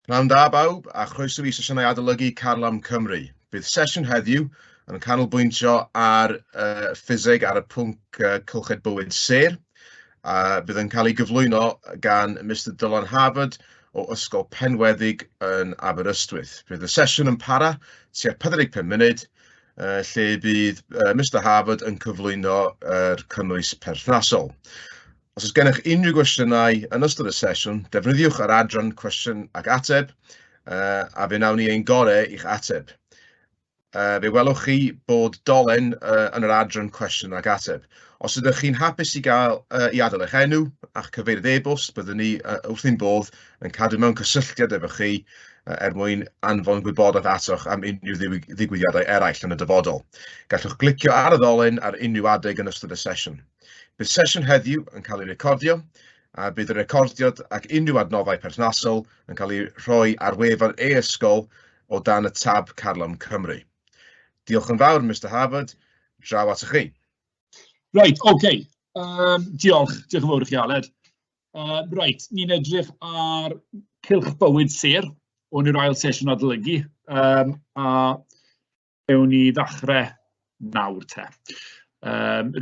Pnawn da bawb, a chroeso i sesiynau adolygu Carlam Cymru. Bydd sesiwn heddiw yn canolbwyntio ar ffiseg ar y pwnc cylched bywyd sêr. Bydd yn cael ei gyflwyno gan Mr Dylan Harvard o Ysgol Penweddig yn Aberystwyth. Bydd y sesiwn yn para tua 45 munud, lle bydd Mr Harvard yn cyflwyno'r cynnwys perthnasol. Os oes gennych unrhyw gwestiynau yn ystod y sesiwn, defnyddiwch yr adran cwestiwn ac ateb, a fe wnawn ni ein gorau i'ch ateb. Fe welwch chi bod dolen yn yr adran cwestiwn ac ateb. Os ydych chi'n hapus i adael eich enw a'ch cyfeirydd e-bost, byddwn ni wrth ein bodd yn cadw mewn cysylltiad efo chi mwyn anfon gwybodaeth atoch am unrhyw ddigwyddiadau eraill yn y dyfodol. Gallwch glicio ar y ddolen ar unrhyw adeg yn ystod y sesiwn. Bydd sesiwn heddiw yn cael ei recordio, a bydd y recordiad ac unrhyw adnoddau perthnasol yn cael ei rhoi ar wefan e-sgol o dan y tab Carlam Cymru. Diolch yn fawr, Mr Harvard. Draw atoch chi. Right, OK. Diolch yn fawr i chi, Aled. Right, ni'n edrych ar cylch bywyd sêr o'n i'r ail sesiwn adolygu, a ewn ni ddechrau nawr te.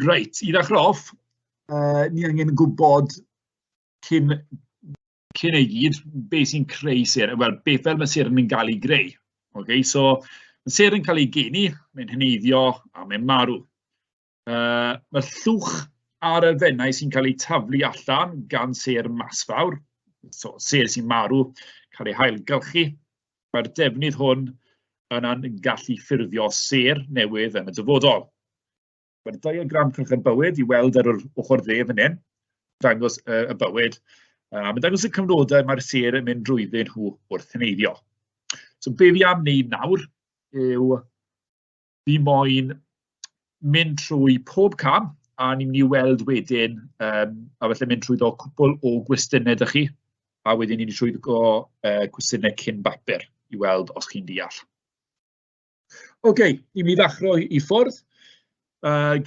Right, i ddechrau off, ni angen gwybod cyn ei gyd beth sy'n creu sêr. Wel, beth fel mae sêr yn cael ei greu. Okay, so, mae sêr yn cael ei geni, mae'n heneiddio a mae'n marw. Mae'r llwch ar elfennau sy'n cael ei taflu allan gan sêr masfawr, so sêr sy'n marw, cael ei hailgylchu. Mae'r defnydd hwn yn gallu ffurfio sêr newydd yn y dyfodol. Mae'r diagram cylched bywyd i weld ar yr ochr dde fan hyn, dangos y bywyd. Mae'n dangos y cyfnodau mae'r sêr yn mynd drwyddyn nhw wrth heneiddio. So be fi am wneud nawr yw fi moyn mynd trwy pob cam a ni'n mynd i weld wedyn a felly mynd trwy cwpl o gwestiynau ydych chi a wedyn ni'n trwy gwestiynau cyn bapur i weld os chi'n deall. OK, ni'n mynd i ddechrau i ffwrdd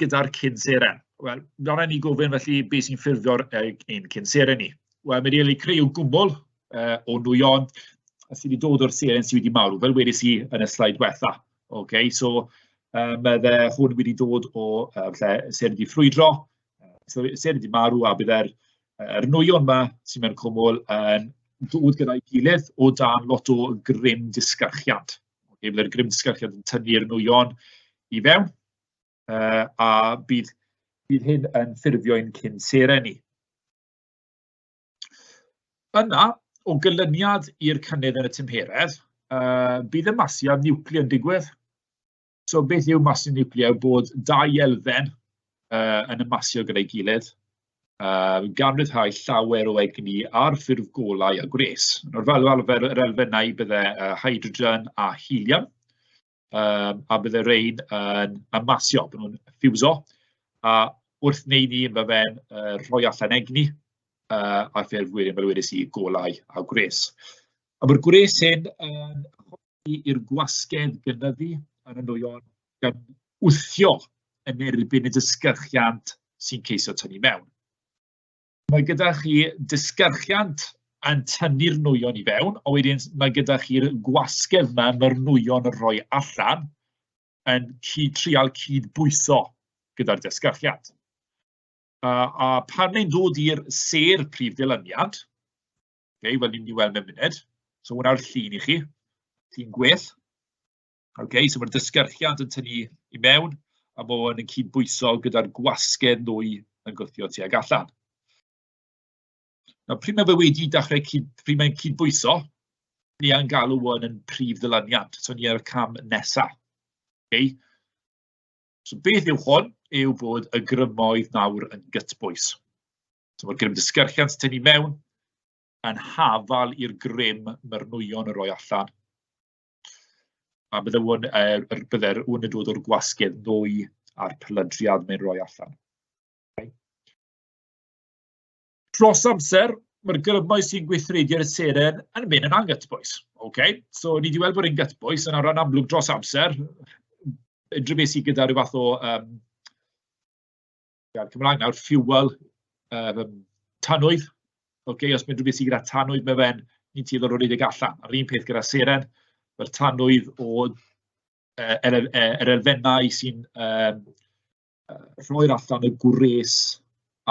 gyda'r cynseren. Wel, dyna ni gofyn felly beth sy'n ffurfio'r ein cynseren ni. Wel, mae'n rili creu o gwmwl o nwyon sydd wedi dod o'r seren sydd wedi marw, fel wedys i yn y sleid diwetha. Okay, so, mae hwn wedi dod o seren wedi ffrwydro, seren wedi marw a byddai'r nwyon yma sydd mewn cwmwl yn dod gyda'i gilydd o dan lot o grym disgyrchiant. Okay, byddai'r grym disgyrchiant yn tynnu'r nwyon i fewn. A bydd hyn yn ffurfio ein cynseren ni. Yna, o gylyniad i'r cynnydd yn y tymheredd, bydd y masiad niwcleo yn digwydd. So beth yw masiad niwcleo? Bod dau elfen yn ymasio gyda'i gilydd, gan ryddhau llawer o egni ar ffurf golau a gwres. Yr elfennau byddai hydrogen a helium. A byddai rein yn amasio, bydd nhw'n ffiwso, a wrth wneud ni, mae fe'n rhoi allan egni, a ffurf wedyn fel wedys i golau a gwres. A mae'r gwres hyn yn achos i'r gwasgedd gynyddu yn y nwyon gan wthio yn erbyn y disgyrchiant sy'n ceisio tynnu mewn. Mae gyda chi disgyrchiant yn tynnu'r nwyon i fewn, a wedyn mae gyda chi'r gwasgedd yma mae'r nwyon yn rhoi allan yn trial cydbwyso gyda'r disgyrchiant. A pan mae'n dod i'r sêr prif dilyniad, okay, wel ni'n mynd i weld mewn munud, so hwnna'r llun i chi, llun gwell. Okay, so mae'r disgyrchiant yn tynnu i mewn, a mae hwn yn cydbwyso gyda'r gwasgedd nwy yn gwthio tuag allan. Nawr, pryd mae fe wedi dechrau pryd mae'n cydbwyso, ni yn galw hwn yn prif ddilyniad, so ni ar y cam nesaf. Okay? So beth yw hwn? Yw bod y grymoedd nawr yn gytbwys. So mae'r grym disgyrchiant tynnu mewn yn hafal i'r grym mae'r nwyon yn rhoi allan. A byddai hwn yn dod o'r gwasgedd nwy a'r plydriad mae'n rhoi allan. Okay. Dros amser, mae'r grymoedd sy'n gweithredu ar y seren yn mynd yn anghytbwys. Okay. So, ni wedi weld bod e'n gytbwys yn rhan amlwg dros amser. Drybes i gyda rhyw fath o Cymraeg nawr, fuel tanwydd. Okay, os mae'n drybes i gyda tanwydd, mae fe'n ni'n tueddu o'r rhedeg allan. A'r un peth gyda seren, mae'r tanwydd o yr elfennau sy'n rhoi'r allan y gwres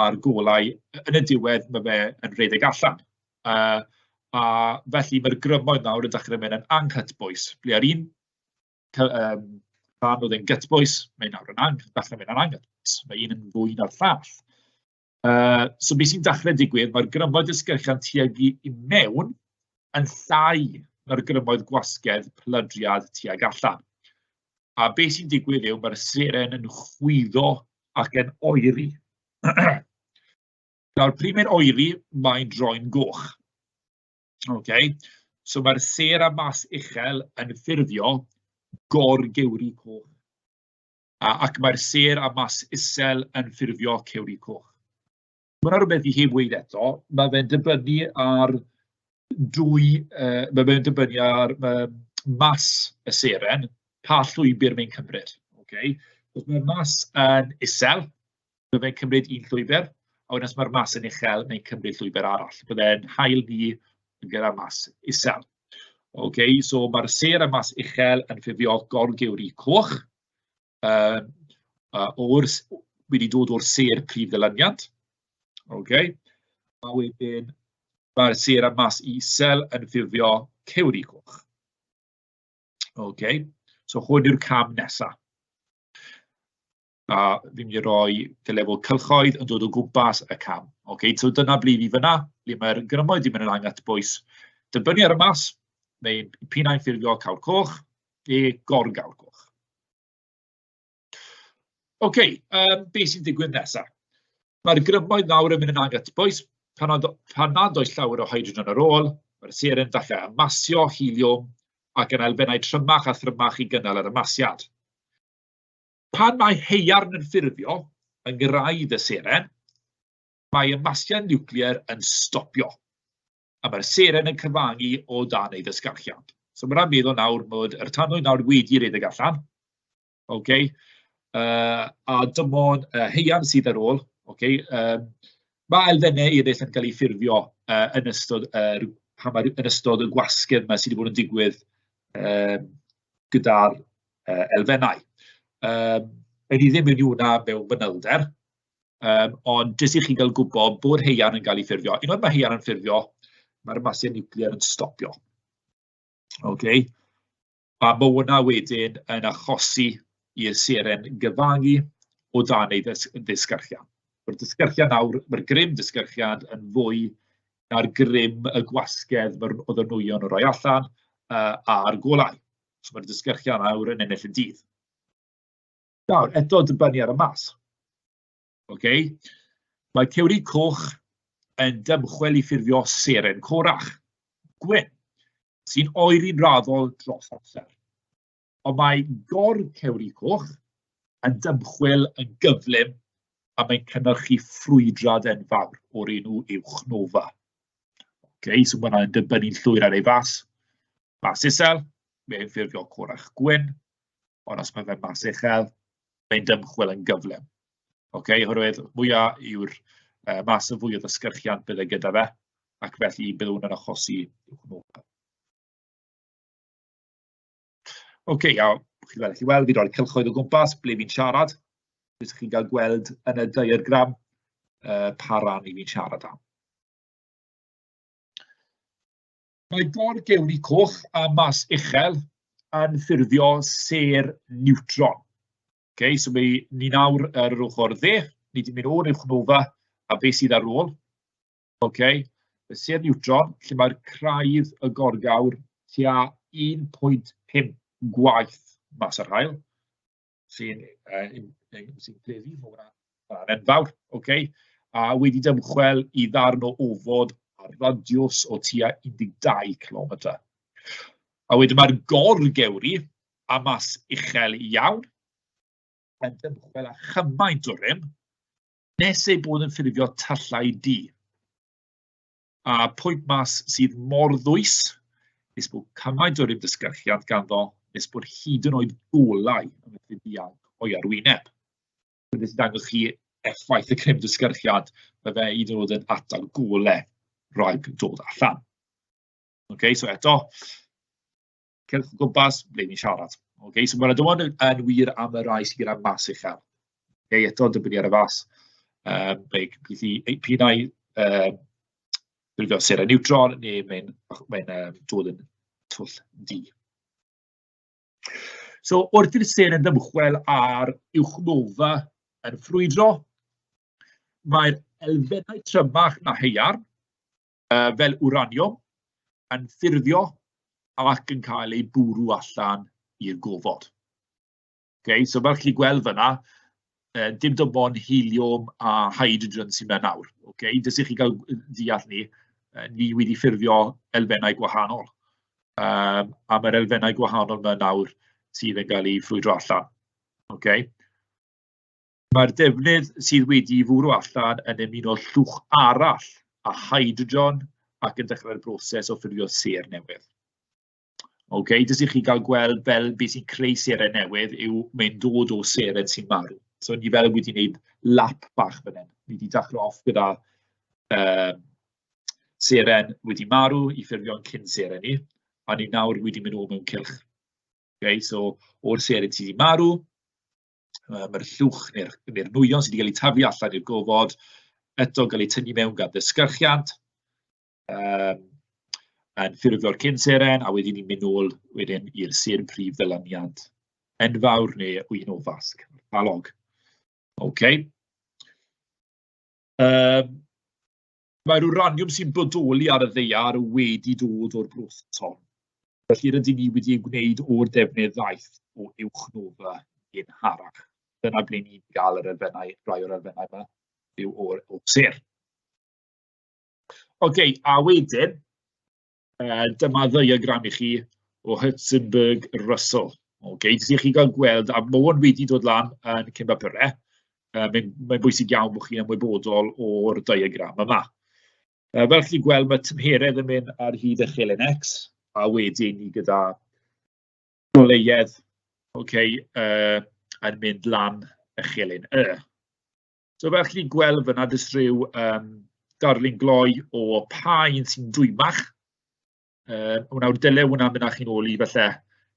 a'r golau. Yn y diwedd, mae fe yn rhedeg allan. A felly mae'r grymoedd nawr yn dechrau mynd yn anghytbwys. Ble ar un rhan oedd e'n gytbwys, mae'n nawr yn dechrau mynd yn anghytbwys. Mae un yn fwy na'r llall. So beth sy'n dechrau digwydd, mae'r grymoedd ysgyrchian tuag i mewn yn llai na'r grymoedd gwasgedd plydriad tuag allan. A beth sy'n digwydd yw mae'r seren yn chwyddo ac yn oeri. Nawr, pryd mae'n oeri, mae'n droi'n goch. So mae'r ser a mas uchel yn ffurfio gorgewri coch. Ac mae'r ser a mas isel yn ffurfio cewri coch. Mae'n rhywbeth i heb weid eto, mae fe'n dibynnu ar mas y seren, pa llwybr mae'n cymryd. Os mae'r mas yn isel, mae fe'n cymryd un llwybr, a wedyn os mae'r mas yn uchel, mae'n cymryd llwybr arall. Byddai'n hael ni gyda mas isel. So mae'r ser a mas uchel yn ffurfio gorgewri coch, wedi dod o'r ser prif ddilyniad. A wedyn mae'r ser a mas isel yn ffurfio cewri coch. So hwn yw'r cam nesaf. A fi'n mynd i roi dyle fod cylchoedd yn dod o gwmpas y cam. So dyna ble fi fyna, ble mae'r grymoedd wedi mynd yn anghytbwys. Dibynnu ar y mas, mae'n pinnau'n ffurfio cawr coch, gorgawr coch. Beth sy'n digwydd nesaf? Mae'r grymoedd nawr yn mynd yn anghytbwys. Pan nad oes llawer o hydrogen ar ôl, mae'r seren dechrau amasio heliwm ac yn elfennau trymach a thrymach i gynnal yr amasiad. Pan mae haearn yn ffurfio yn gyrraedd y seren, mae amasiad niwclear yn stopio. A mae'r seren yn cyfangu o dan ei ddisgyrchiad. So mae'n meddwl nawr bod yr tanwydd nawr wedi rhedeg allan. A dim ond haearn sydd ar ôl. Mae elfennau eraill yn cael eu ffurfio yn ystod y gwasgedd yma sydd wedi bod yn digwydd gyda'r elfennau. Yn i ddim yn hwnna mewn manylder, ond jyst i chi gael gwybod bod haearn yn cael ei ffurfio. Unwaith mae haearn yn ffurfio, mae'r amasiad niwclear yn stopio. A mae hwnna wedyn yn achosi i'r seren gyfangu o dan ei ddisgyrchiad. Mae'r disgyrchiad nawr, mae'r grym disgyrchiad yn fwy na'r grym y gwasgedd oedd y nwyon yn rhoi allan a'r golau. So mae'r disgyrchiad nawr yn ennill y dydd. Nawr, eto dibynnu ar y mas. Mae cewri coch yn dymchwel i ffurfio seren corach, gwyn, sy'n oeri'n raddol dros amser. Ond mae gorcewri coch yn dymchwel yn gyflym a mae'n cynnyrchu ffrwydrad enfawr o'r enw uwchnova. So mae hwnna'n dibynnu'n llwyr ar ei fas. Mas isel, mae'n ffurfio corach gwyn, ond os mae fe'n mas uchel, mae'n dymchwel yn gyflym. Oherwydd mwyaf yw'r mas y fwy o ddisgyrchiant bydd e gyda fe, ac felly bydd hwn yn achosi uwchnova. Chi weld, fi roi cylchoedd o gwmpas, ble fi'n siarad. Bydd chi'n cael gweld yn y diagram pa ran i fi'n siarad am. Mae gorgewri coch a mas uchel yn ffurfio ser niwtron. So ni nawr ar yr ochr dde, ni wedi mynd o'r uwchnova a beth sydd ar ôl. Y ser niwtron, lle mae'r craidd y gorgawr tua 1.5 gwaith mas yr haul, sy'n plefi, mae'n enfawr, a wedi dymchwel i ddarn o ofod a radiws o tua 12 km. A wedyn mae'r gorgewri a mas uchel iawn yn dymchwel a chymaint o rym, nes ei bod yn ffurfio tyllau D. A pwynt mas sydd mor ddwys, nes bod cymaint o rym disgyrchiad ganddo, nes bod hyd yn oed golau yn medru dianc o'i arwyneb. Nes i dangos chi effaith y crym disgyrchiad, mae fe hyd yn oed yn atal golau rhaid dod allan. Okay, so eto, cylch o gwmpas, ble ni'n siarad. Okay, so mae'r adwan yn wir am y rai sydd gyda mas uchel. Okay, eto, dybynnu ar y fas. Mae'n pinau ffurfio sera niwtron, neu mae'n dod yn twll di. So, wrth i'r ser yn dymchwel ar uwchnofa yn ffrwydro, mae'r elfennau trymach na haearn, fel wraniwm, yn ffurfio ac yn cael ei bwrw allan i'r gofod. Okay, so fel chi gweld fyna, dim dim ond helium a hydrogen sy'n mynd nawr. Okay, dys i chi gael deall ni wedi ffurfio elfennau gwahanol. A mae'r elfennau gwahanol mynd nawr sydd yn cael ei ffrwydro allan. Okay. Mae'r defnydd sydd wedi fwrw allan yn ymuno llwch arall a hydrogen ac yn dechrau'r broses o ffurfio ser newydd. Okay, dys i chi gael gweld fel beth sy'n creu serau newydd yw mae'n dod o seren sy'n marw. So ni fel wedi gwneud lap bach fan hyn. Ni wedi dechrau off gyda seren wedi marw i ffurfio'n cyn seren ni, a ni nawr wedi mynd o mewn cylch. Okay, so o'r seren sydd wedi marw, mae'r llwch neu'r nwyon sydd wedi cael ei taflu allan i'r gofod, eto cael ei tynnu mewn gan ddisgyrchiant, yn ffurfio'r cyn seren, a wedyn ni'n mynd nôl wedyn i'r ser prif ddylaniad enfawr neu un o fasg, palog. Okay. Mae'r wraniwm sy'n bodoli ar y ddaear wedi dod o'r broses hon. Felly rydyn ni wedi gwneud o'r defnydd ddaeth o uwchnofa yn harach. Dyna ble ni'n gael yr elfennau, rai o'r elfennau yma, yw o'r ser. Okay, a wedyn, dyma ddiagram i chi o Hutzenberg-Russell. Okay, dys i chi gael gweld, a mae hwn wedi dod lan yn cyn bapurau. Mae'n bwysig iawn bod chi'n ymwybodol o'r diagram yma. Fel chi'n gweld, mae tymheredd yn mynd ar hyd y chelyn X, a wedyn ni gyda goleiedd yn mynd lan y chelyn Y. So fel chi'n gweld fyna, dys rhyw darlun gloi o paun sy'n dwymach. Hwnnaw'r dyle hwnna'n mynd â chi'n ôl i falle,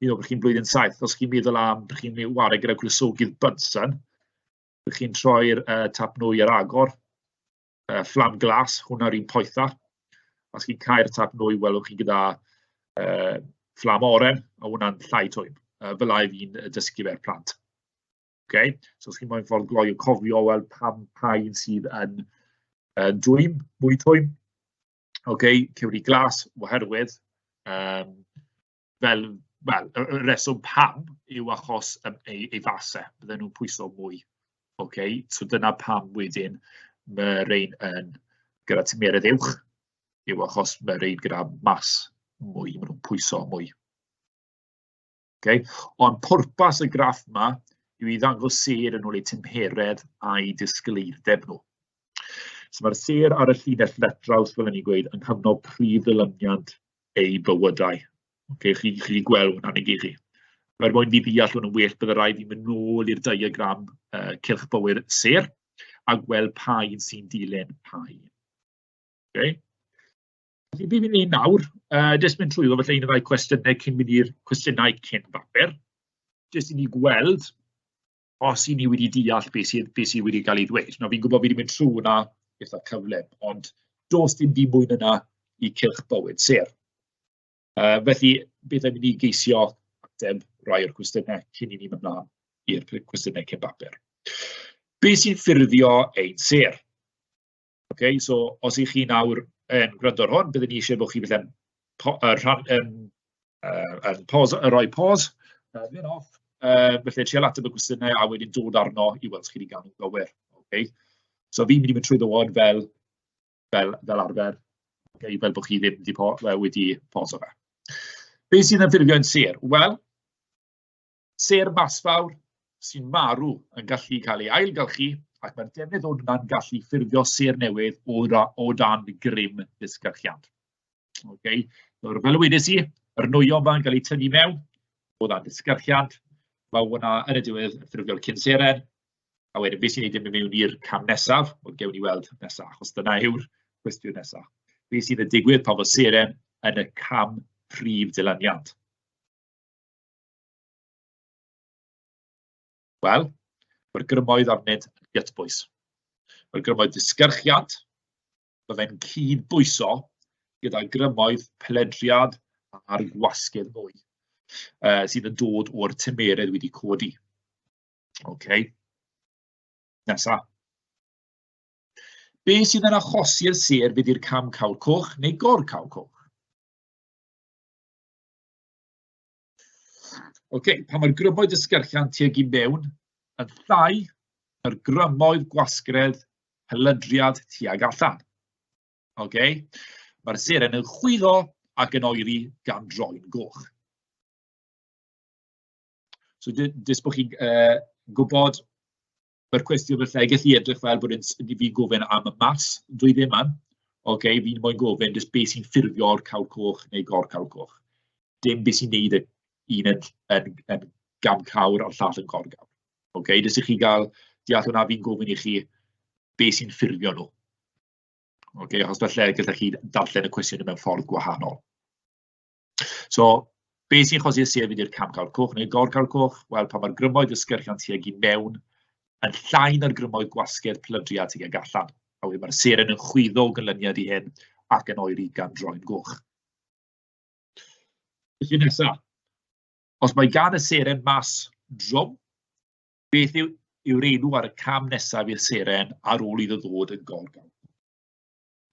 bod chi'n blwyddyn 7, os chi'n meddwl am bod chi'n wario gyda gwlysogydd Bunsen, byddwch chi'n troi'r tap nwy ar agor, fflam glas, hwnna'r un poetha. Os chi'n cael tap nwy, welwch chi gyda fflam oren, a hwnna'n llai twym. Fel ai fi'n dysgu fe'r plant. Okay? So os chi'n moyn ffordd gloi o cofio, wel pam paun sydd yn dwym, mwy twym. Okay? Cywri glas, oherwydd, y reswm pam yw achos ei fasau, bydden nhw'n pwyso mwy. Okay, so dyna pam wedyn mae'r ein yn gyda tymeredd uwch, yw achos mae'r ein gyda mas mwy, maen nhw'n pwyso mwy. Okay. Ond pwrpas y graff yma yw i ddangos ser yn ôl eu tymheredd a'i disgleirdeb nhw. So mae'r ser ar y llinell letraws, fel ni'n gweud, yn cyfnod prif ddilyniant ei bywydau. Okay, chi gweld hwnna'n ei chi. Mae'r mwyn fi ddeall hwn yn well, byddai rhaid i mynd nôl i'r diagram cylch bywyd ser a gweld paun sy'n dilyn paun. Okay. Felly beth fi'n ei nawr, jyst mynd trwy, felly un o'r rhai cwestiynau cyn mynd i'r cwestiynau cyn bapur. Jyst i ni gweld os i ni wedi deall beth sydd wedi cael ei ddweud. Nawr fi'n gwybod fi wedi mynd trwy hwnna eitha cyflym, ond does dim byd mwy yna i cylch bywyd ser. Felly, beth am i ni geisio ateb rai o'r cwestiynau cyn i ni mynd mlaen i'r cwestiynau cyn bapur. Beth sy'n ffurfio ein ser? Okay, so, os i chi nawr yn gwrando ar hwn, byddwn ni eisiau bod chi yn rhoi pause, fynd off, felly trial ateb y cwestiynau a wedyn dod arno i weld chi wedi gael nhw'n gywir. Okay? So fi'n mynd i mynd trwy ddod fel arfer, okay, fel bod chi ddim wedi pause o fe. Beth sy'n ffurfio ein ser? Wel, ser masfawr sy'n marw yn gallu cael ei ailgylchu ac mae'r defnydd o'n hwnna'n gallu ffurfio ser newydd o dan grym disgyrchiant. Okay. So, fel wedes i, yr nwyon ma'n cael ei tynnu mewn o dan disgyrchiant. Mae hwnna yn y diwedd yn ffurfio'r cynseren. A wedyn, beth sy'n ei ddim yn mewn i'r cam nesaf, ond gewn ni weld nesaf, achos dyna yw'r cwestiwn nesaf. Beth sy'n y digwydd pan fod seren yn y cam prif dilyniant? Wel, mae'r grymoedd arnynt yn gytbwys. Mae'r grymoedd disgyrchiant, byddai'n cydbwyso gyda grymoedd peledriad a'r gwasgedd nwy, sydd yn dod o'r tymered wedi codi. Okay. Nesa. Be sydd yn achosi'r sêr fydd i'r cam cawl coch neu gor cawl coch? Okay. Pan mae'r grymoedd disgyrchiant tuag i mewn yn llai na'r grymoedd gwasgred peledriad tuag allan. Okay. Mae'r seren yn chwyddo ac yn oeri gan droi'n goch. So, dys bod chi'n gwybod mae'r cwestiwn felly gallu edrych fel bod fi gofyn am y mas, dwi ddim yn. Okay, fi'n moyn gofyn jyst beth sy'n ffurfio'r cawl coch neu gor cawl coch. Dim beth sy'n neud un yn gam cawr a'r llall yn gor gawr. Okay, jyst i chi gael deall hwnna fi'n gofyn i chi beth sy'n ffurfio nhw. Okay, achos felly gallech chi darllen y cwestiwn mewn ffordd gwahanol. So, beth sy'n chosi'r sêr fydd i'r cam cawl coch neu gor cawl coch? Wel, pan mae'r grymoedd disgyrchiant tuag i mewn yn llai na'r grymoedd gwasgedd peledriad tuag allan. A wedyn mae'r seren yn chwyddo o gynlyniad i hyn ac yn oeri gan droi'n goch. Felly nesaf, os mae gan y seren mas drwm, beth yw'r enw ar y cam nesaf i'r seren ar ôl iddo ddod yn gor cawl?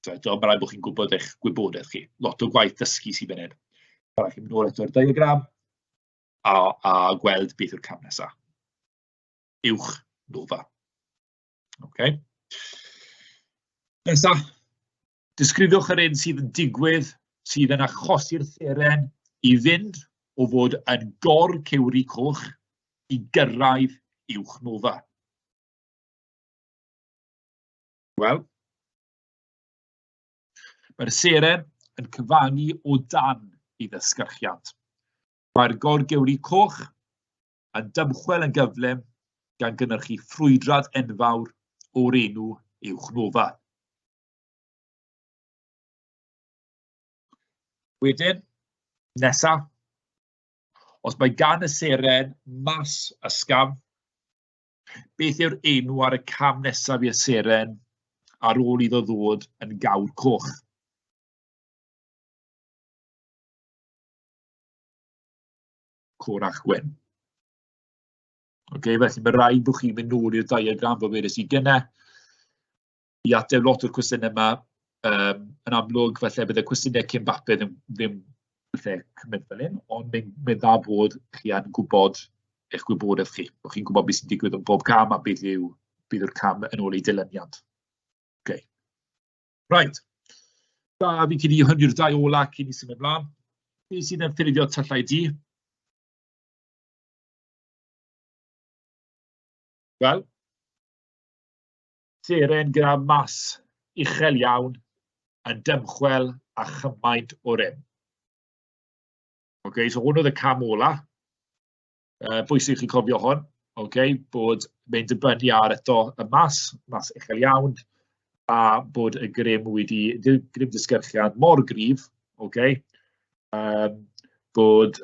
So, mae rhaid bod chi'n gwybod eich gwybodaeth chi. Lot o gwaith dysgu sy'n fynd. Rhaid chi'n mynd nôl eto'r diagram a gweld beth yw'r cam nesaf. Uwch nova. Okay. Nesaf, disgrifiwch yr un sydd yn digwydd, sydd yn achosi'r seren i fynd o fod yn gor cewri coch i gyrraedd uwch nova. Wel, mae'r seren yn cyfangu o dan i ddysgyrchiant. Mae'r gorgewri coch yn dymchwel yn gyflym gan gynnyrchu ffrwydrad enfawr o'r enw uwch nova. Wedyn, nesaf, os mae gan y seren mas ysgafn, beth yw'r enw ar y cam nesaf i'r seren ar ôl iddo ddod yn gawr coch? Corach gwyn. Okay, felly mae rhaid bod chi'n mynd nôl i'r diagram fel wedys i gynnau i ateb lot o'r cwestiynau yma yn amlwg, felly bydd y cwestiynau cyn bapur ddim cymryd fel hyn, ond mae'n dda bod chi yn gwybod eich gwybodaeth chi. Bod chi'n gwybod beth sy'n digwydd yn bob cam a beth yw'r cam yn ôl ei dilyniant. Okay. Right. Da, fi cyn i hynny'r dau ola cyn i symud ymlaen. Beth sydd yn ffurfio tyllau di? Wel, seren gyda mas uchel iawn yn dymchwel a chymaint o rym. Okay, so hwn oedd y cam ola. Bwysig chi cofio hwn, okay, bod mae'n dibynnu ar eto y mas uchel iawn, a bod y grym grym disgyrchiad mor gryf, okay, bod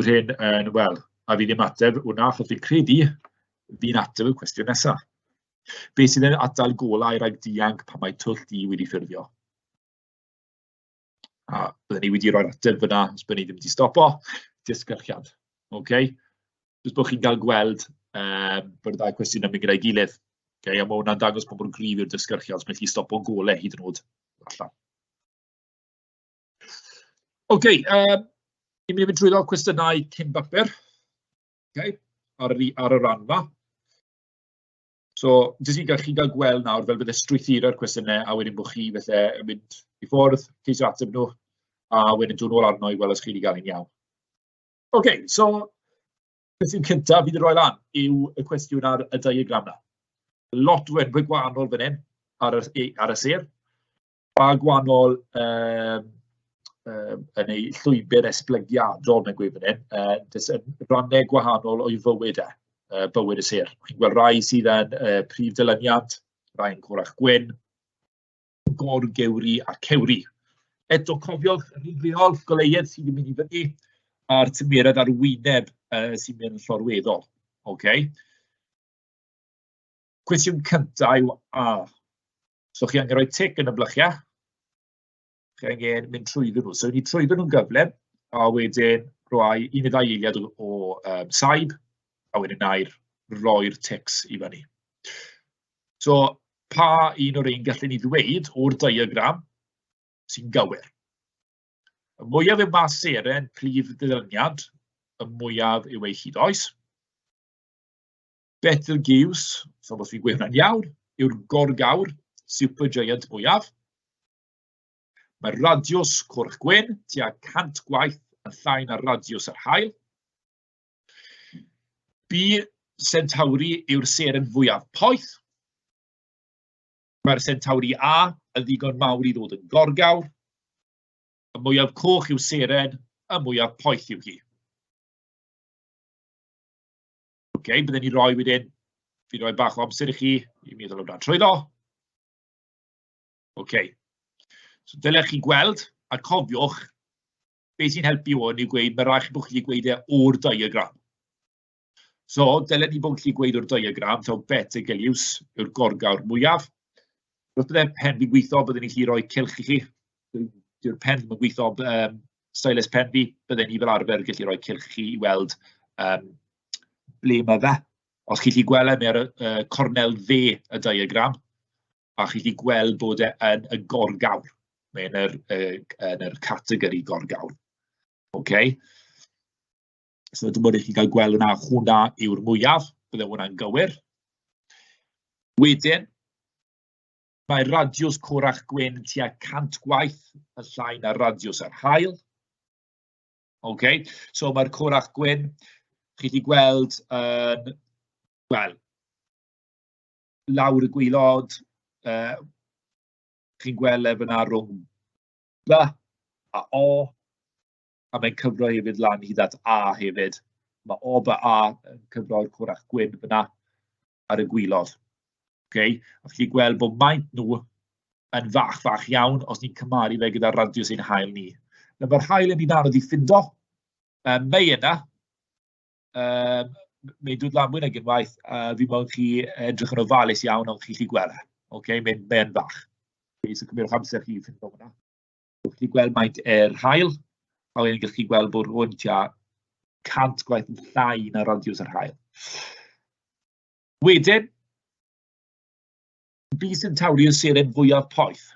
hyn yn, wel, a fi ddim ateb hwnna, achos fi'n credu fi'n ateb y cwestiwn nesaf. Beth sydd yn atal golau rhaid dianc pan mae twll di wedi ffurfio? A byddwn ni wedi rhoi'r ateb fyna, os byddwn ni ddim wedi stopo, disgyrchiad. Okay? Jyst bod chi'n cael gweld bod y ddau cwestiwn yn mynd gyda'i gilydd. Okay? A mae hwnna'n dangos pa mor gryf yw'r disgyrchiad, os byddwn chi'n stopo golau hyd yn oed allan. Okay, ni'n mynd i fynd drwy'r cwestiynau cyn bapur. Okay, ar y ran yma. So, jyst i chi gael gweld nawr fel bydd y strwythura'r cwestiynau a wedyn bod chi felly yn mynd i ffwrdd, ceisio ateb nhw, a wedyn dod nôl arno i weld os chi wedi cael un iawn. Okay, so, cwestiwn cyntaf fi wedi rhoi lan yw y cwestiwn ar y diagram yna. Lot o enwau gwahanol fan hyn ar y sêr. A gwahanol yn ei llwybr esblygiadol mewn gweud fan hyn, rannau gwahanol o'i fywyd bywyd y sêr. Chi'n gweld rai sydd yn prif dilyniant, rai yn corach gwyn, gorgewri a cewri. Eto cofiwch yr un reol goleuedd sydd yn mynd i fyny a'r tymheredd ar wyneb sy'n mynd yn llorweddol. Okay. Cwestiwn cyntaf yw A. So chi angen rhoi tic yn y blychiau. Chi angen mynd trwyddyn nhw. So ni trwyddyn nhw'n gyflym, a wedyn rhoi 1 neu 2 eiliad o saib, a wedyn nair roi'r tics i fyny. So pa un o'r un gallen ni ddweud o'r diagram sy'n gywir? Y mwyaf yw mas seren prif ddilyniad, y mwyaf yw ei hyd oes. Betelgeuse, so os fi'n gweud hwnna'n iawn, yw'r gorgawr supergiant mwyaf. Mae radiws cwrch gwyn tua 100 gwaith yn llai na'r radiws yr haul. B Centauri yw'r seren fwyaf poeth. Mae'r Centauri A yn ddigon mawr i ddod yn gorgawr. Y mwyaf coch yw seren, y mwyaf poeth yw hi. Okay, byddwn ni roi wedyn, fi'n rhoi bach o amser i chi i meddwl amdano trwyddo. Okay. So dylech chi gweld, a cofiwch, beth sy'n helpu hwn i gweud, mae rhaid chi bod chi'n gweud o'r diagram. So, dylen ni bod chi'n gweud o'r diagram, taw Betelgeuse yw'r gorgawr mwyaf. Roedd byddai'r pen fi'n gweithio, byddwn ni chi roi cilch i chi. Dyw'r pen ddim yn gweithio stylus pen fi, byddwn ni fel arfer gallu roi cilch i chi i weld ble mae fe. Os chi gweld me'r cornel dde y diagram, a chi gweld bod e'n y gorgawr. Mae'n yr categori gorgawr. Okay. So dwi'n bod i chi gael gweld yna, hwnna yw'r mwyaf, bydde hwnna'n gywir. Wedyn, mae radiws corach gwyn tua 100 gwaith yn llai na'r radiws yr haul. Okay. So mae'r corach gwyn, chi wedi gweld wel, lawr y gwylod, chi'n gweld fyna rhwng B a O, a mae'n cyfro hefyd lan hyd at A hefyd. Mae O by A yn cyfro'r corach gwyn fyna ar y gwylod. Okay. A chi'n gweld bod maint nhw yn fach iawn os ni'n cymaru fe gyda'r radiws ein hael ni. Mae'r hael yn ni'n anodd i ffindo. Mae yna, mae'n dod lan mwy nag unwaith, fi moyn chi edrych yn ofalus iawn ond chi'n gweld. Okay, mae'n fach. So cymryd amser chi ffindo hwnna. Chi'n gweld maint hael, a wedyn gallu gweld bod hwn tua 100 gwaith yn llai na'r radiws yr hael. Wedyn, B Centauri yw'r seren fwyaf poeth.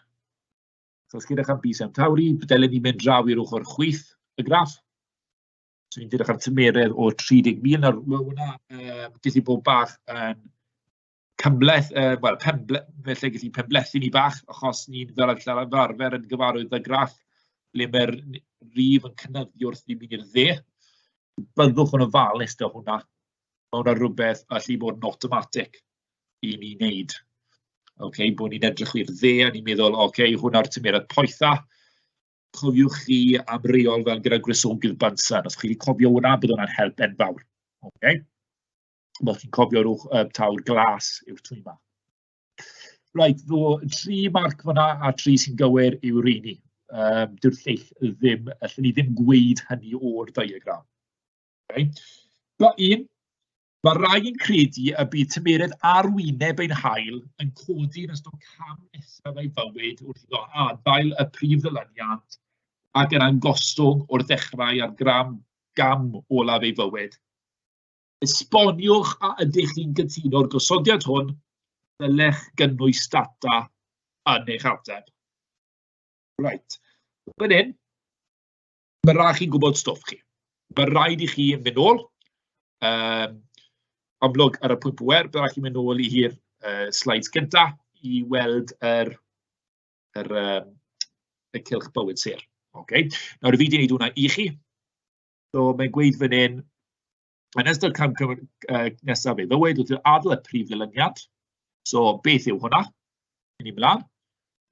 So os chi'n edrych am B Centauri, dylen ni'n mynd draw i'r ochr chwith y graff. So ni'n edrych am tymeredd o 30,000 ar hwnna. Gallu bod bach yn cymleth, wel, felly gallu pemblethu ni bach, achos ni'n fel arfer yn gyfarwydd y graff, ble mae'r rif yn cynyddu wrth i mynd i'r dde. Byddwch yn ofalus dy hwnna. Mae hwnna rhywbeth allu bod yn automatic i ni wneud. Okay, bod ni'n edrych i'r dde a ni'n meddwl, okay, hwnna'r tymeredd poetha. Cofiwch chi am reol fel gyda grysogydd Bunsen. Os chi wedi cofio hwnna, bydd hwnna'n help enfawr. Okay. Bod chi'n cofio'r tawr glas yw'r twyma. Right, ddo 3 marc fyna a 3 sy'n gywir yw'r un. Dyw'r lleill ddim, allan ni ddim gweud hynny o'r diagram. Okay. But un, mae rai yn credu y bydd tymeredd arwyneb ein hael yn codi yn ystod cam nesaf ei fywyd wrth iddo adael y prif ddilyniant ac yn angostwng o'r ddechrau ar gam olaf ei fywyd. Esboniwch a ydych chi'n cytuno'r gosodiad hwn, dylech gynnwys data yn eich ateb. Right. Fan hyn, mae rhaid chi'n gwybod stwff chi. Mae rhaid i chi mynd nôl. Amlwg ar y pwynt pwer, bydd rhaid chi'n mynd nôl i'r slides gyntaf i weld y cylch bywyd sêr. Okay. Nawr, fi wedi gwneud hwnna i chi. So, mae'n gweud fan hyn, yn ystod cam nesaf ei fywyd, wrth adael y prif ddilyniad. So, beth yw hwnna? Yn ei mlaen.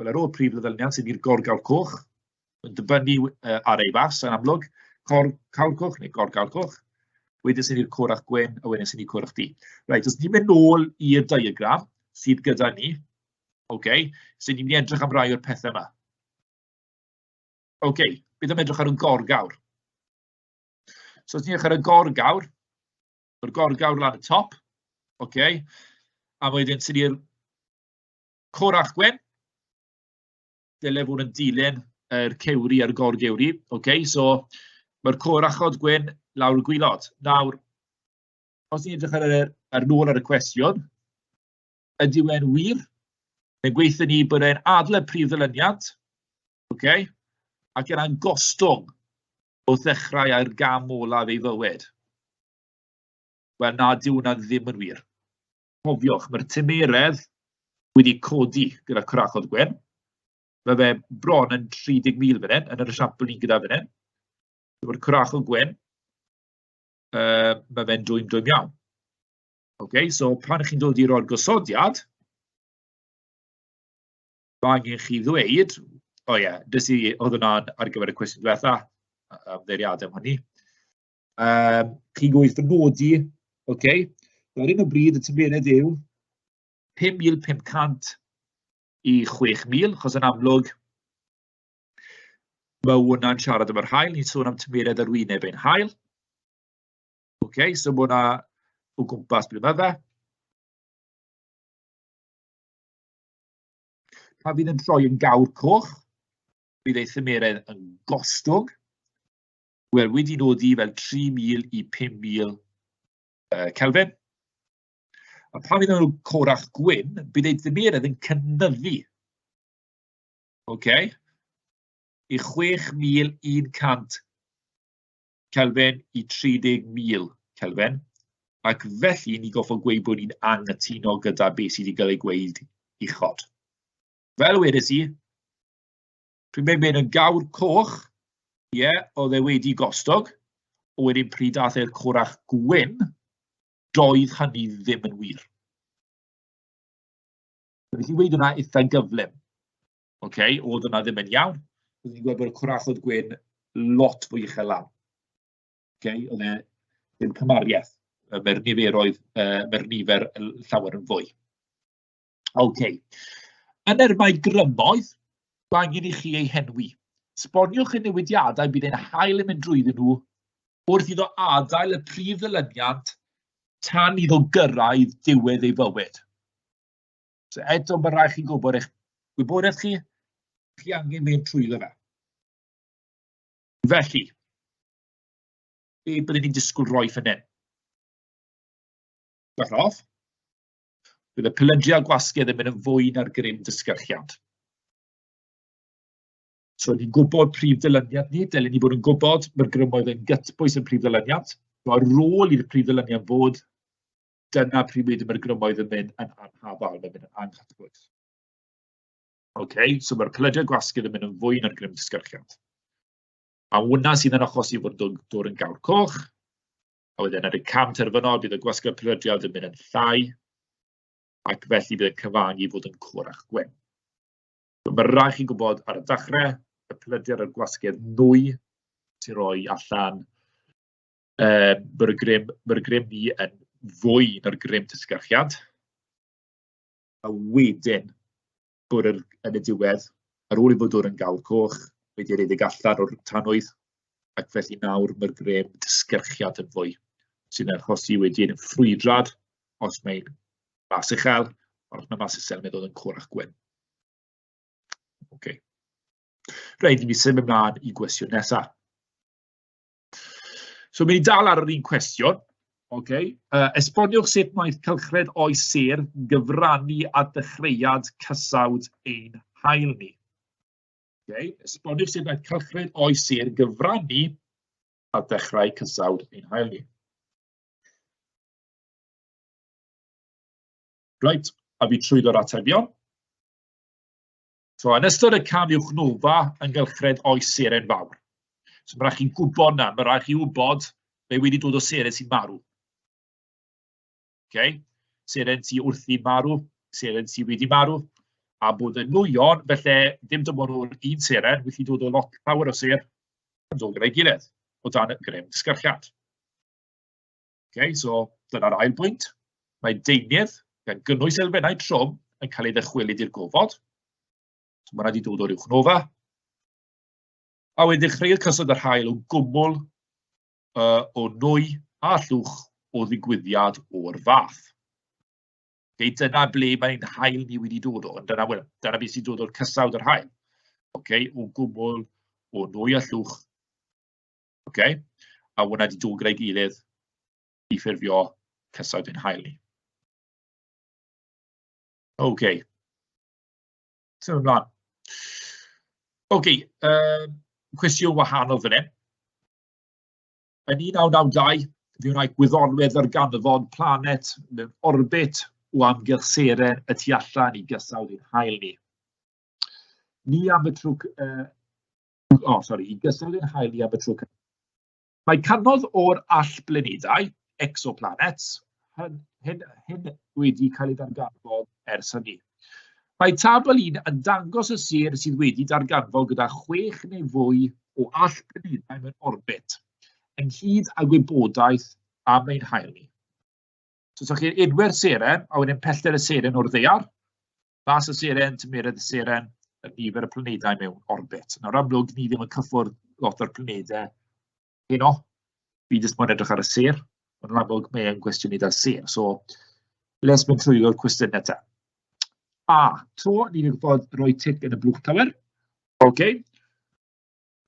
Wel, ar ôl prif ddilyniad sydd i'r gorgawr coch, yn dibynnu ar ei fas, yn amlwg, cawr coch neu gorgawr coch. Wedyn sy'n i'r corach gwyn, a wedyn sy'n i'r corach di. Right, os ni'n mynd nôl i'r diagram sydd gyda ni, So ni'n mynd i edrych am rai o'r pethau yma. Beth am edrych ar y gorgawr? So os ni'n edrych ar y gorgawr, mae'r gorgawr lan y top. A wedyn sy'n ni'r corach gwen. Dyle fod yn dilyn yr cewri a'r gorgewri. So mae'r corachod gwen lawr y gwylod. Nawr, os ni'n edrych ar nôl ar y cwestiwn, ydy e'n wir? Mae'n gweithio ni bod e'n adl y prif ddilyniant, ac yna'n gostwng o ddechrau â'r gam olaf ei fywyd. Wel, na, dyw hwnna ddim yn wir. Cofiwch, mae'r tymeredd wedi codi gyda corachod gwen. Mae fe bron yn 30,000 fan hyn, yn yr esiampl ni gyda fan hyn. Mae'r corachod gwen, mae fe'n dwym iawn. So pan chi'n dod i'r orgosodiad, mae angen chi ddweud, oedd hwnna'n ar gyfer y cwestiwn diwetha, ymddeiriadau am hynny. Chi'n gweithio nodi, ar un o bryd y tymeredd yw 5,500 i 6,000, achos yn amlwg, mae hwnna'n siarad am yr hael, ni'n sôn am tymeredd arwyneb ein hael. So mae hwnna o gwmpas blynydde. Pa fydd yn troi yn gawr coch, bydd ei thymeredd yn gostwng. Wel, wedi nodi fel 3,000 i 5,000 Kelvin. A pa fydd yn corach gwyn, bydd ei thymeredd yn cynyddu. I 6,100 Kelvin i 30,000 Kelvin. Ac felly, ni goffo gweud bod ni'n anghytuno gyda beth sydd wedi cael ei gweud uchod. Fel wedes I, pryd mae'n mynd yn gawr coch, oedd e wedi gostwng, o wedyn pryd dath e'r corach gwyn, doedd hynny ddim yn wir. Felly wedi hwnna eitha gyflym. Oedd hwnna ddim yn iawn. Oedd ni'n gweld bod y corachod gwyn lot fwy uchel law. Oedd e ddim cymariaeth. Mae'r nifer llawer yn fwy. Yn erbyn grymoedd, mae angen i chi ei henwi. Esboniwch y newidiadau bydd ein hael yn mynd drwyddyn nhw wrth iddo adael y prif ddilyniant tan iddo gyrraedd diwedd ei fywyd. So eto mae rhaid chi gwybod eich gwybodaeth chi angen mynd trwyddo fe. Felly, be byddwn ni'n disgwyl roi fan hyn? Bydd y pylydriau gwasgedd yn mynd yn fwy na'r grym dysgyrchiad. So, ni'n gwybod prif ddilyniad ni, dylen ni bod yn gwybod mae'r grymoedd yn gytbwys yn prif ddilyniad. Mae'r rôl i'r prif ddilyniad fod, dyna pryd wedyn mae'r grymoedd yn mynd yn anhafal, mae'n mynd yn anghytbwys. So mae'r pylydriau gwasgedd yn mynd yn fwy na'r grym dysgyrchiad. A hwnna sydd yn achosi fod yn dod yn gawr coch, a wedyn ar y cam terfynol bydd y gwasgau'r pylydriad yn mynd yn llai, ac felly bydd yn cyfangu fod yn corach gwyn. Mae rhaid chi gwybod ar y dechrau, y pylydriad a'r gwasgedd nwy sy'n rhoi allan mae'r grym ni yn fwy na'r grym dysgyrchiad. A wedyn, bod yn y diwedd, ar ôl i fod dod yn gawr coch, wedi rhedeg allan o'r tanwydd, ac felly nawr mae'r grym dysgyrchiad yn fwy, sy'n achosi wedyn ffrwydrad, os mae'n mas uchel, os mae mas uchel yn dod yn corach gwyn. Rhaid i mi symud ymlaen i gwestiwn nesaf. So, mynd i dal ar yr un cwestiwn. Esboniwch sut mae cylchred oes sêr gyfrannu a dechreuad cysawd ein hael ni. Esboniwch sut mae cylchred oes sêr gyfrannu a dechrau cysawd ein hael ni. Reit, a fi trwyddo'r atebion. So, yn ystod y cam uwchnofa yn gylchred oes sêr enfawr. So, mae rhaid chi'n gwybod na, mae rhaid chi wybod mae wedi dod o seren sy'n marw. Seren sy'n wrthi marw, seren sy'n wedi marw, a bod yn nwyon, felly dim dim ond o'r un seren, wedi dod o lot llawer o ser yn dod gyda'i gilydd, o dan y grym dysgyrchiad. So, dyna'r ail bwynt. Mae deunydd gan gynnwys elfennau trwm yn cael ei ddychwelyd i'r gofod. So mae wedi dod o'r uwchnofa. A wedi dechreu'r cyswllt yr haul o gwmwl o nwy a llwch o ddigwyddiad o'r fath. Dyna ble mae'n haul ni wedi dod o. Dyna beth sy'n dod o'r cysawd yr haul. O gwmwl o nwy a llwch. A hwnna wedi dod gyda'i gilydd i ffurfio cysawd yn haul ni. So ymlaen. Cwestiwn wahanol fan hyn. Yn 1992, fe wnaeth gwyddonwyr ddarganfod planet mewn orbit o amgylch seren y tu allan i gysawd ein haul ni. I gysawd ein haul ni am y tro cyntaf. Mae cannoedd o'r allblanedau, exoplanets, hyn wedi cael ei ddarganfod ers hynny. Mae tabl 1 yn dangos y ser sydd wedi darganfod gyda 6 neu fwy o allblanedau mewn orbit, ynghyd â gwybodaeth am ein haul ni. So, os chi'n edwyr seren, a wedyn pellter y seren o'r ddaear, mas y seren, tymerydd y seren, y nifer y planedau mewn orbit. Nawr amlwg, ni ddim yn cyffwrdd lot o'r planedau heno. Fi jyst moyn edrych ar y ser, ond amlwg mae e'n gwestiwn i da'r ser. So, les mynd trwy'r cwestiwn neta. To, ni'n gwybod rhoi tic yn y blwch tawer.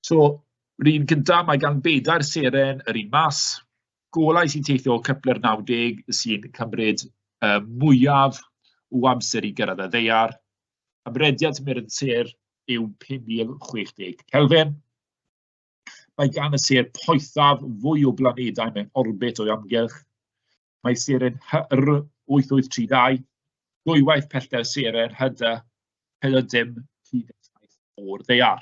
So, yr un cyntaf, mae gan bedair seren yr un mas. Golau sy'n teithio o Kepler 90 sy'n cymryd mwyaf o amser i gyrraedd y ddaear. Ymrediad tymerydd ser yw 5060 Kelvin. Mae gan y ser poethaf fwy o blanedau mewn orbit o'i amgylch. Mae seren HR 8832, dwywaith pellter seren hyda, dim cyd-destinaeth o'r ddaear.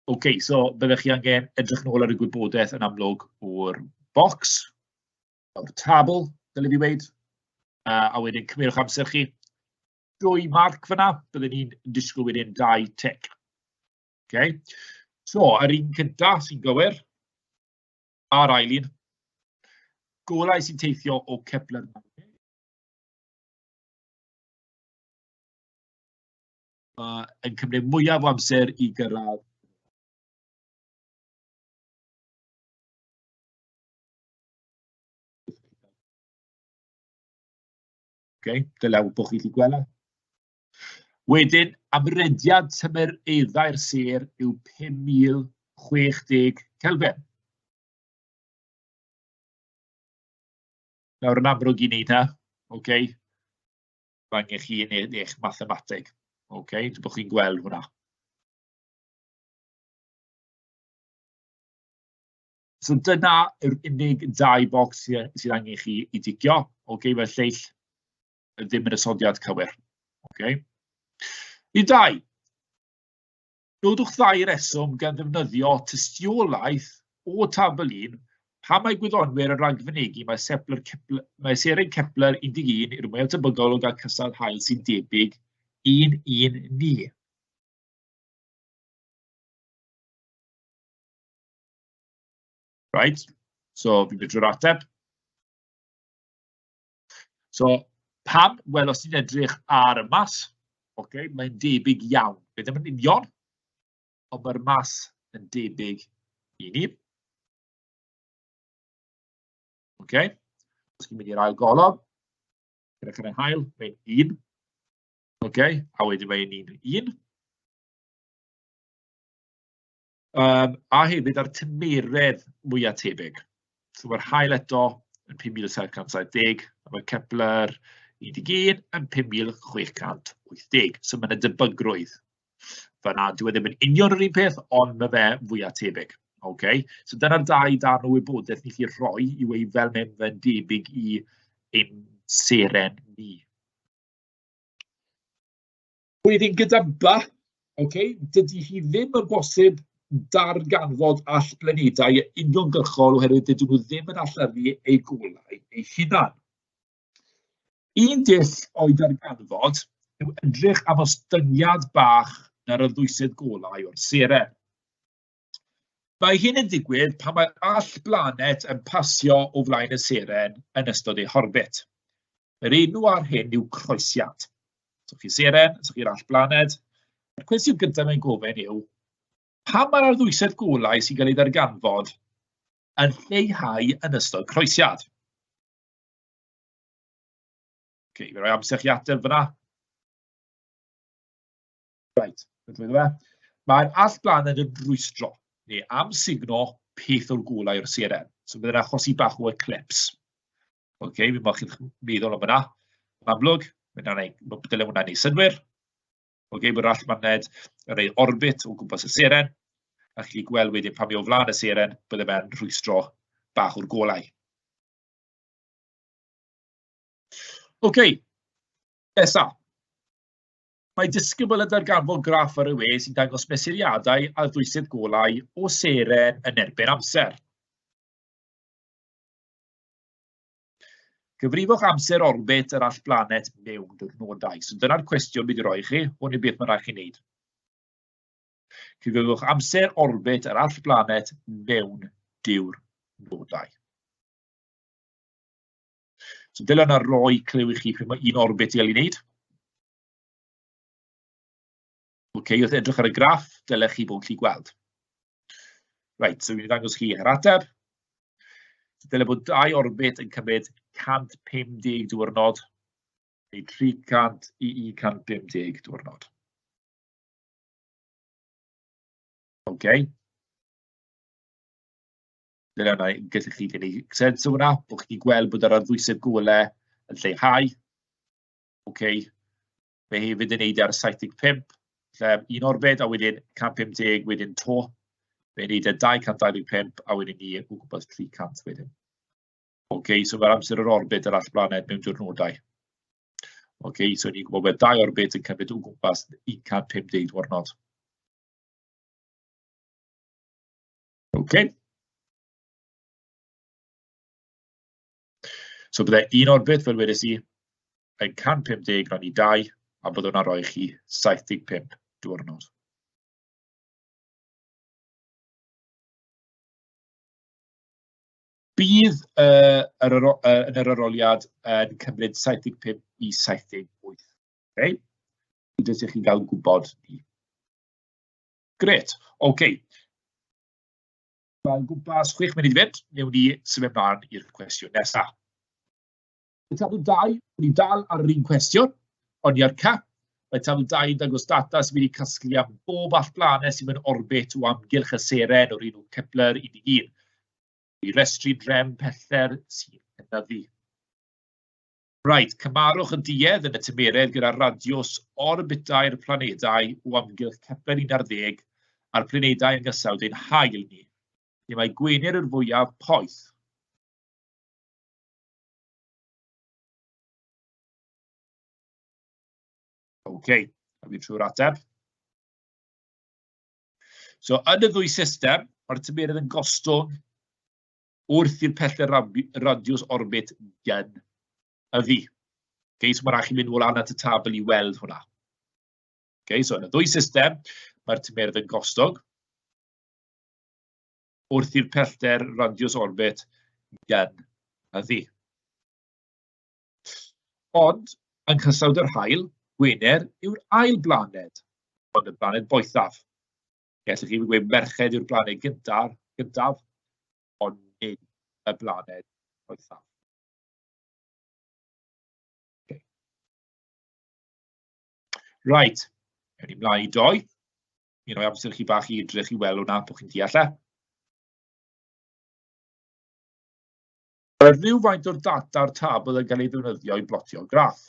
So byddwch chi angen edrych nôl ar y gwybodaeth yn amlwg o'r bocs, o'r tabl, dylai fi weid, a wedyn cymryd amser chi. 2 marc fyna, byddwn ni'n disgwyl wedyn 2 tic. So, yr un cyntaf sy'n gywir, a'r ail un, golau sy'n teithio o Kepler 90. Yn cymryd mwyaf o amser i gyrraedd. Dylai bod chi'n gweld. Wedyn, ymrediad tymereddau'r ser yw 5060 Kelvin. Nawr yn amlwg i wneud hynna, mae angen chi yn eich mathemateg. Dwi'n bod chi'n gweld hwnna. So dyna yw'r unig 2 bocs sydd angen chi i dicio. Mae lleill ddim yn ysodiad cywir. I 2. Nodwch 2 reswm gan ddefnyddio tystiolaeth o tabl 1 pa mae gwyddonwyr yn ragfynegu mae seren Kepler 11 yw'r mwyaf tebygol o gael cysawd haul sy'n debyg 1 ni. So fi'n bydru'r ateb. So, pam? Wel, os ni'n edrych ar y mas, mae'n debyg iawn. Fe ddim yn union, ond mae'r mas yn debyg i ni. Os chi'n mynd i'r ail golofn, gyda'r yn hael, mae'n 1. A wedyn mae'n 1. A hefyd ar tymeredd mwyaf tebyg. So mae'r hael eto yn 5770, a mae Kepler 11 yn 5680. So mae'n y debygrwydd. Fyna, dyw e ddim yn union yr un peth, ond mae fe fwyaf tebyg. So dyna'r 2 darn o wybodaeth ni chi rhoi i wei fel mae'n debyg i ein seren ni. Wedyn gyda ba, dydy hi ddim yn bosib darganfod all planedau uniongyrchol oherwydd dydyn nhw ddim yn allynu eu golau eu hunan. Un dull o'i darganfod yw edrych am ostyngiad bach ar y ddwysydd golau o'r seren. Mae hyn yn digwydd pan mae all blanet yn pasio o flaen y seren yn ystod ei horbit. Yr enw ar hyn yw croesiad. So chi seren, so chi'r allblaned. Yr cwestiwn gyntaf mae'n gofyn yw, pam mae'r arddwysedd golau sy'n cael ei ddarganfod yn lleihau yn ystod croesiad? Fe roi amser chi ateb fyna. Right, mae'r allblaned yn rwystro, neu amsugno peth o'r golau o'r seren. So byddai'n achosi bach o eclips. Fi'n modd chi'n meddwl am yna. Yn amlwg, dyle hwnna'n ei synwyr. Byddai'r allblaned yn rhoi orbit o gwmpas y seren. A chi gweld wedyn pan mi o flaen y seren, byddai'n rwystro bach o'r golau. Nesa. Mae disgybl yn darganfod graff ar y we sy'n dangos mesuriadau a ddwysydd golau o seren yn erbyn amser. Cyfrifwch amser orbit yr allblaned mewn diwrnodau. So dyna'r cwestiwn bydd i roi chi, hwn yw beth mae'n rhaid chi wneud. Cyfrifwch amser orbit yr allblaned mewn diwrnodau. So dyle yna roi clyw i chi pryd mae un orbit i gael ei wneud. Wrth edrych ar y graff, dylech chi bod chi gweld. Right, so fi'n dangos chi yr ateb. Dyle bod 2 orbit yn cymryd 150 diwrnod, neu 300 i 150 diwrnod. Dyle yna gallech chi gwneud sens o hwnna, bod chi'n gweld bod yr arddwysedd golau yn lleihau. Fe hefyd yn neud ar 75. Un orbit, a wedyn 150, wedyn to. Fe'n neud 225, a wedyn ni o gwmpas 300 wedyn. So mae'r amser yr orbit yr allblaned mewn diwrnodau. So ni'n gwybod bod 2 orbit yn cymryd o gwmpas 150 diwrnod. So byddai un orbit, fel wedys i, yn 150 rhan i 2, a bydd hwnna'n rhoi chi 75 diwrnod. Bydd yn yr aroliad yn cymryd 75 i 78. Bydd chi'n cael gwybod ni. Gret. Mae'n gwmpas 6 munud i fynd, newn ni symud ymlaen i'r cwestiwn nesaf. Y tabl 2, ni dal ar yr un cwestiwn, ond i'r cap. Mae tabl 2 yn dangos data sy'n mynd i casglu am bob allblaned sy'n mynd orbit o amgylch y seren o'r enw Kepler 11. I restru drefn pellter sy'n cynyddu. Cymarwch y duedd yn y tymeredd gyda radiws orbitau'r planedau o amgylch Kepler 11 a'r planedau yn gysawd ein hael ni. Mae gwener yr fwyaf poeth. A fi'n trwy'r ateb. So, yn y ddwy system, mae'r tymeredd yn gostwng wrth i'r pellter radiws orbit gen y fi. So, mae rhaid chi mynd ôl at y tabl i weld hwnna. So, yn y ddwy system, mae'r tymeredd yn gostwng wrth i'r pellter radiws orbit gen y fi. Ond, yn cysawd yr hael, Gwener yw'r ail blaned, ond y blaned boethaf. Gallech chi gweud merched yw'r blaned gyntaf, ond nid y blaned boethaf. Right, ewn ni mlaen i 2. Mi'n rhoi amser chi bach i edrych i weld hwnna, bod chi'n deall e. Mae'r rhywfaint o'r data'r tabl yn cael ei ddefnyddio i blotio graff.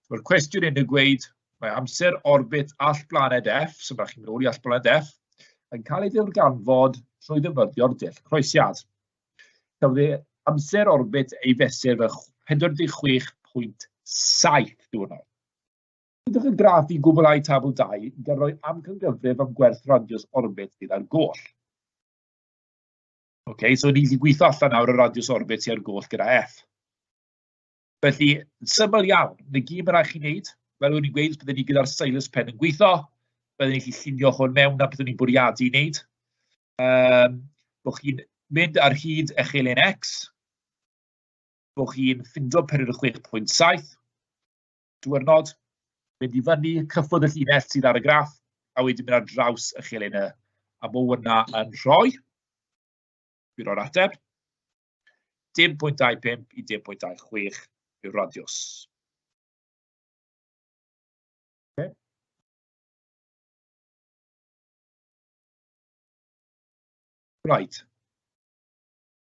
Mae'r cwestiwn yn gweud, mae amser orbit allblaned F, so mae chi'n mynd ôl i allblaned F, yn cael ei ddarganfod trwy ddefnyddio'r dull croesiad. Cafodd amser orbit ei fesur fe 46.7 diwrnod. Ydych yn graff i gwblhau tabl 2 gan roi amcangyfrif am gwerth radiws orbit gyda'r goll. So ni wedi gweithio allan nawr y radiws orbit sy'n goll gyda F. Felly, syml iawn, y gym yn rhaid chi'n neud, fel o'n i'n gweud, byddwn ni gyda'r stylus pen yn gweithio, byddwn ni'n gallu llunio hwn mewn a byddwn ni'n bwriadu i wneud. Bod chi'n mynd ar hyd eich elen X, bod chi'n ffindo 46.7 diwrnod, mynd i fyny, cyffwrdd y llinell sydd ar y graff, a wedyn mynd ar draws y chelyn a mae hwnna yn rhoi. Bydd o'r ateb. 10.25 i 10.26 yw'r radiws. Okay. Right.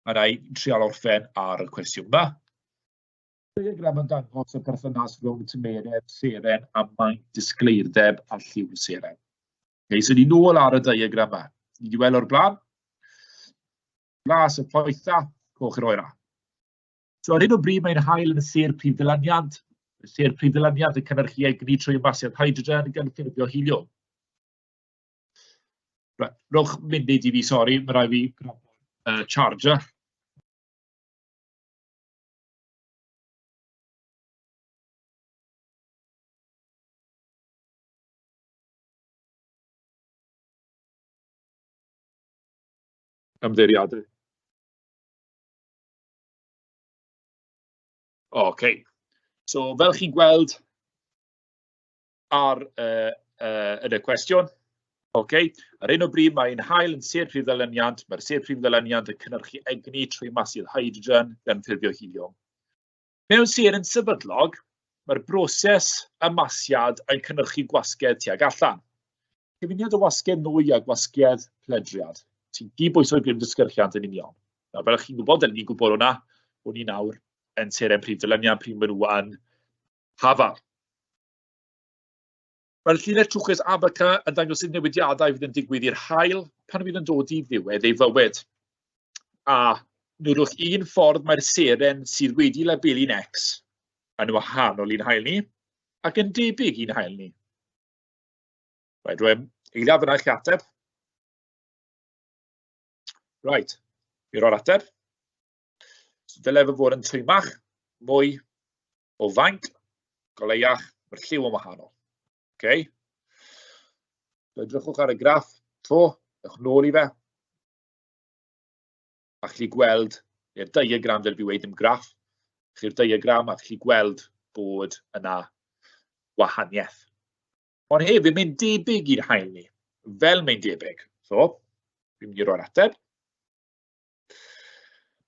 A na i trial orffen ar y cwestiwn yma. Diagram yn dangos y perthynas rhwng tymeredd seren a maint disgleirdeb a lliw seren. Okay, so ni nôl ar y diagram yma. Ni wedi weld o'r blaen. Blas y poetha, coch yr oera. So ar hyn o bryd mae'n hael yn y ser prif ddylaniad. Y ser prif ddylaniad yn cynhyrchu egni trwy ymasiad hydrogen gan ffurfio heliwm. Right, rhowch munud i fi, sori, mae rai fi charger. Ymddeiriadau. OK. So, fel chi'n gweld ar y cwestiwn, OK, ar un o bryd mae'n hael yn ser prif ddylaniad, mae'r ser prif ddylaniad yn cynhyrchu egni trwy masydd hydrogen gan ffurfio heliwm. Mewn ser yn sefydlog, mae'r broses ymasiad yn cynhyrchu gwasgedd tuag allan. Cyfuniad o wasgedd nwy a gwasgedd pledriad. Sy'n gyd bwyso'r grym dysgyrchiant yn union. Nawr, fel chi'n gwybod, ni'n gwybod hwnna, bod ni nawr yn seren prif ddylaniad prif maen nhw yn hafal. Mae'r llinell trwchus abaca yn dangos y newidiadau fydd yn digwydd i'r haul pan fydd yn dod i ddiwedd ei fywyd. A nodwch un ffordd mae'r seren sydd wedi labelu'n X yn wahanol i'n hael ni ac yn debyg i'n hael ni. Rwy'n eiliad fyna i'ch ateb. Right, i'r o'r ateb. So, dylai fe fod yn twymach, mwy o faint, goleiach, mae'r lliw yn wahanol. Okay. So, edrychwch ar y graff, ewch nôl i fe. A chi gweld, i'r diagram fel fi wedi yn graff, chi'r diagram a chi gweld bod yna wahaniaeth. Ond hefyd, mae'n debyg i'r hael ni, fel mae'n debyg. So, fi'n mynd i'r o'r ateb.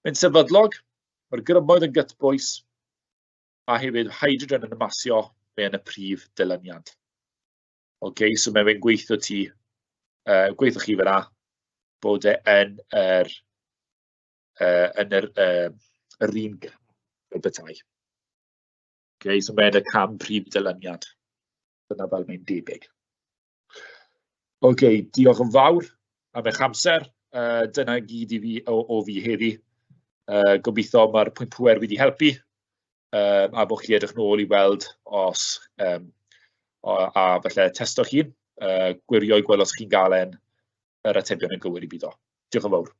Mae'n sefydlog, mae'r grymoedd yn gytbwys, a hefyd hydrogen yn ymasio mewn y prif dylaniad. OK, so mae'n gweithio chi fyna bod yn yr un betai. OK, so mae'n y cam prif dylaniad. Dyna fel mae'n debyg. OK, diolch yn fawr am eich amser. Dyna gyd i fi o fi heddi. Gobeithio mae'r pwynt pwer wedi helpu a bod chi edrych nôl i weld os a falle testo chi'n gwirio i gweld os chi'n gael yr atebion yn gywir i byd o. Diolch yn fawr.